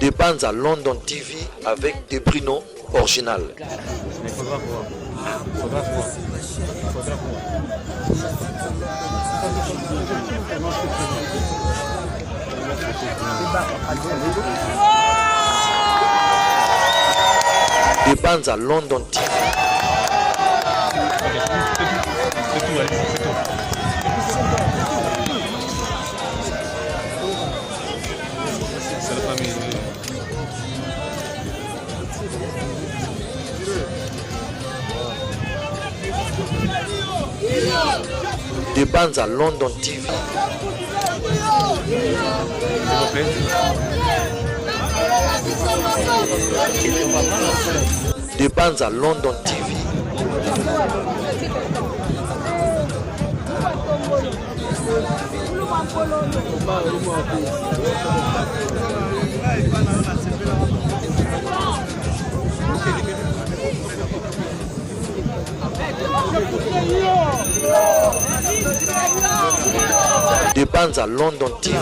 Des bandes à London TV avec des Bruno original. Mais faudra voir. Faudra voir. Faudra voir. Des bandes à London TV. C'est tout, allez, c'est tout. C'est la famille. Des bandes à London TV. S'il vous plaît. Des bandes à London TV. Des bandes à London TV.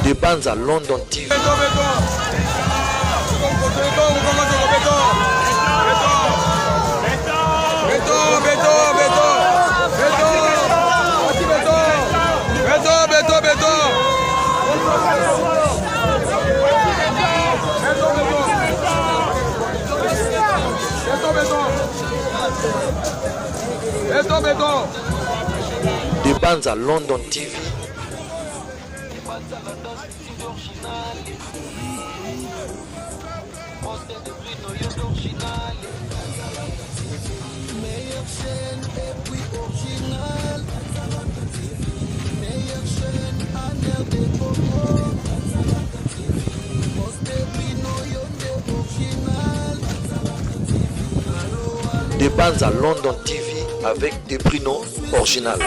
Des bandes à London TV. Des bandes à London TV. Des bandes à London TV avec des Bruno original.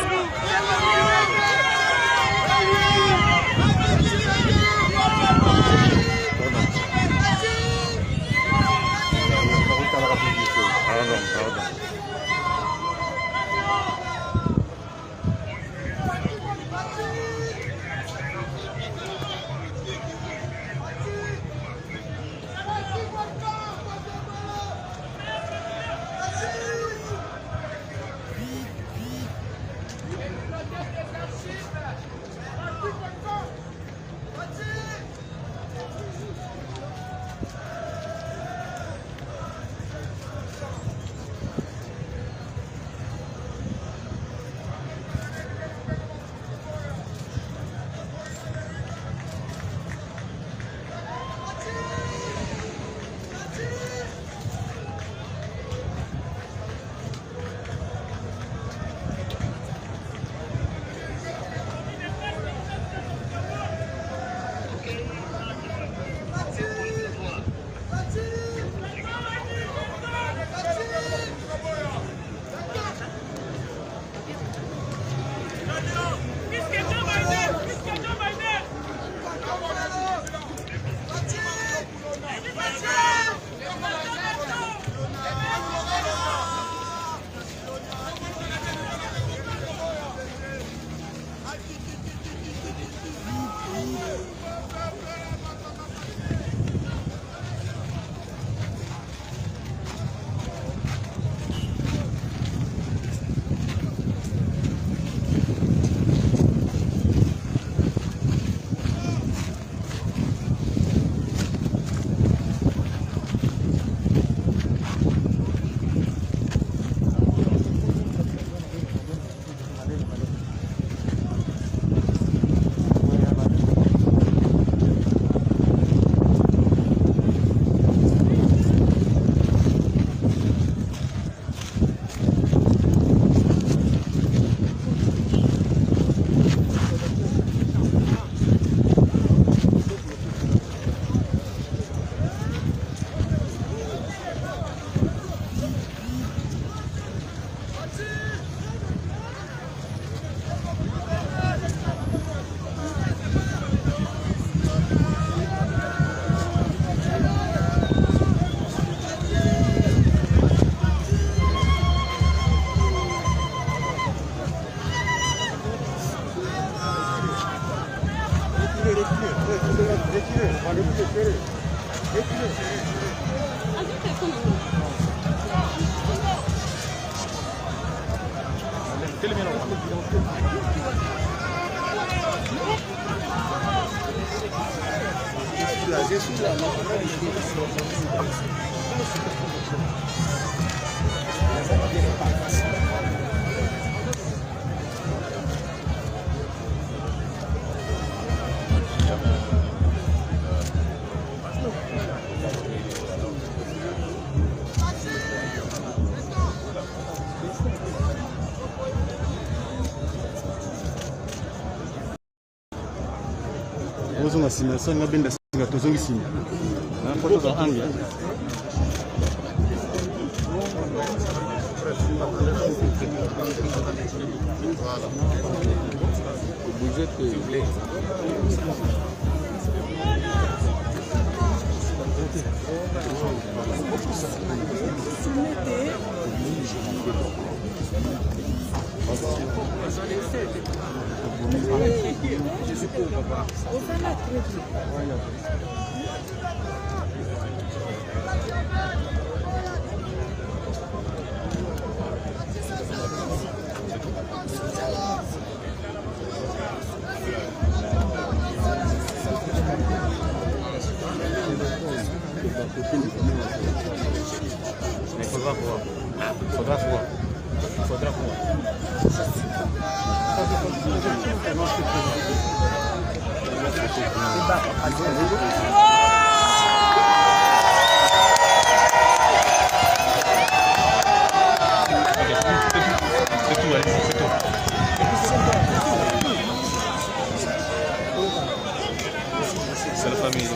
Ozonga sima songa benda singa tozongi sima. Na photo za angle. Vous êtes blé. Je suis pour papa. Mais faudra voir. Faudra voir. Faudra voir. C'est tout, allez, c'est tout. C'est la famille.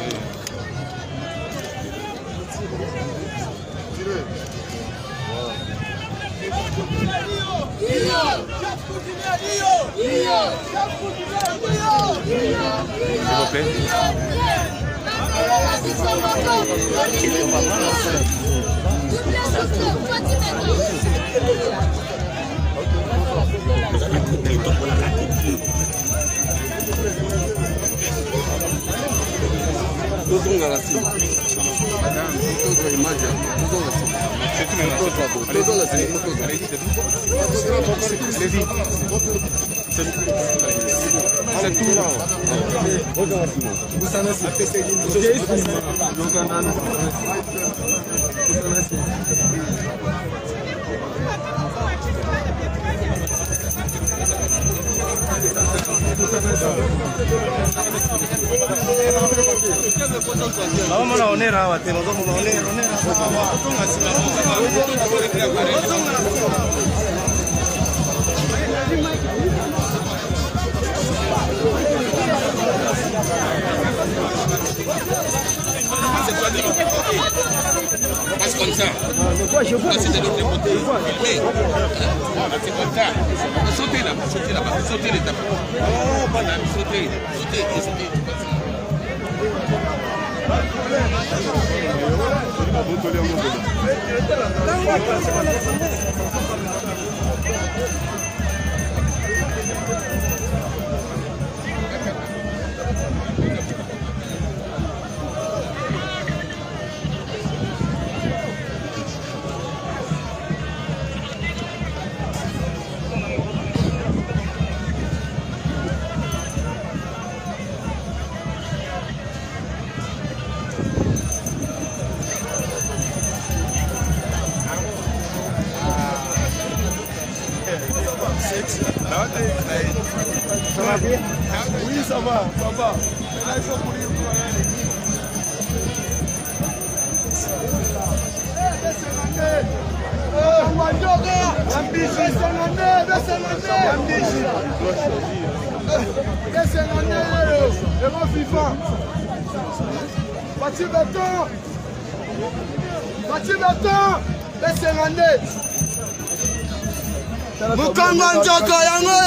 S'il vous plaît. C'est tout maintenant. Allez-y, c'est tout. Allez-y. C'est tout là. Vamos a poner agua, te lo vamos a poner. Passe comme ça. Passer de l'autre côté. Filmer. C'est comme ça. Sauter là-bas. Sauter là-bas. Sauter l'étape. Sauter. Sauter. Sauter. Ça va bien? Oui, ça va, ça va. Mais là, il faut courir pour aller. Mukanga njoka yango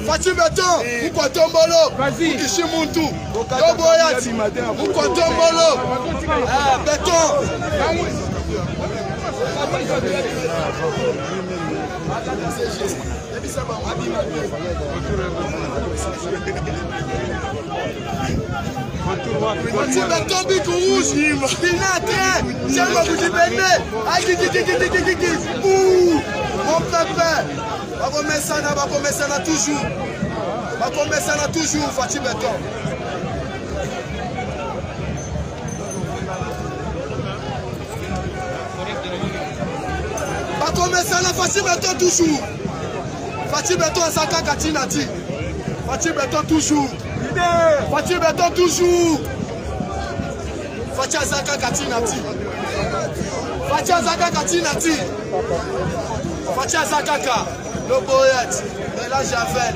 Fati beton, mukwato ishi muntu. Yoboyati, mukwato mbolo. Beton. Tu vas tomber tout rouge, Pinatre, tiens, ma bougie bébé, aïe, ouh, mon pépé, va remettre ça là toujours, Fatih Béton. Va remettre ça là, Fatih Béton toujours, Fatih Béton à Zaka Katinati, Fatih Béton toujours. Fatih Béton toujours. Fatih Azaka Katinati. Fatih Azaka Katinati. Fatih Azaka Ka. Le poète. Et là Javel.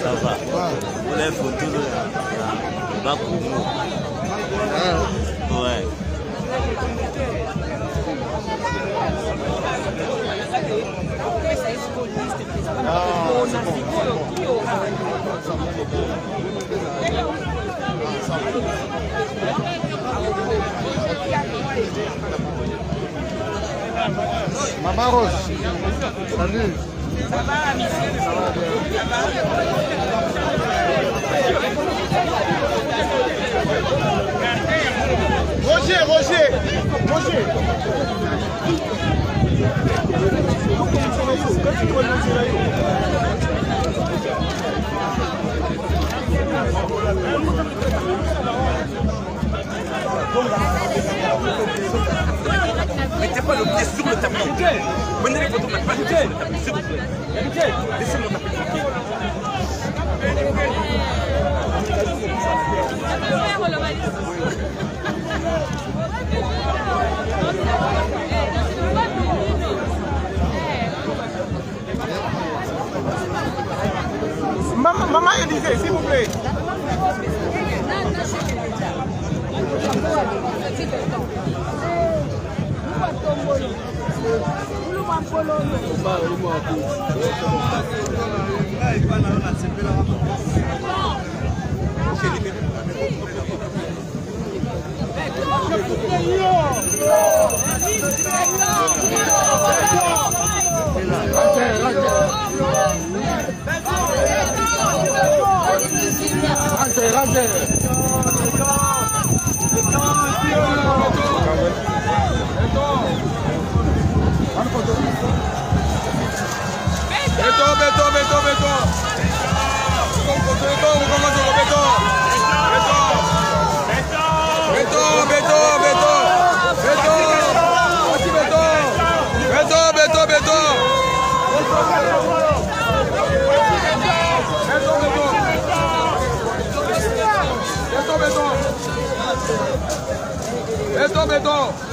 Ça va. Pour les photos de Bakoumou. Ouais. Maman Rose, salut. Ça va, monsieur? Ça va bien. Roger. Mettez pas le pied sur le tapis. Prenez les photos, mais pas le pied sur le tapis, s'il vous plaît. Laissez mon tapis tranquille. Maman Élisée, s'il vous plaît. Béton.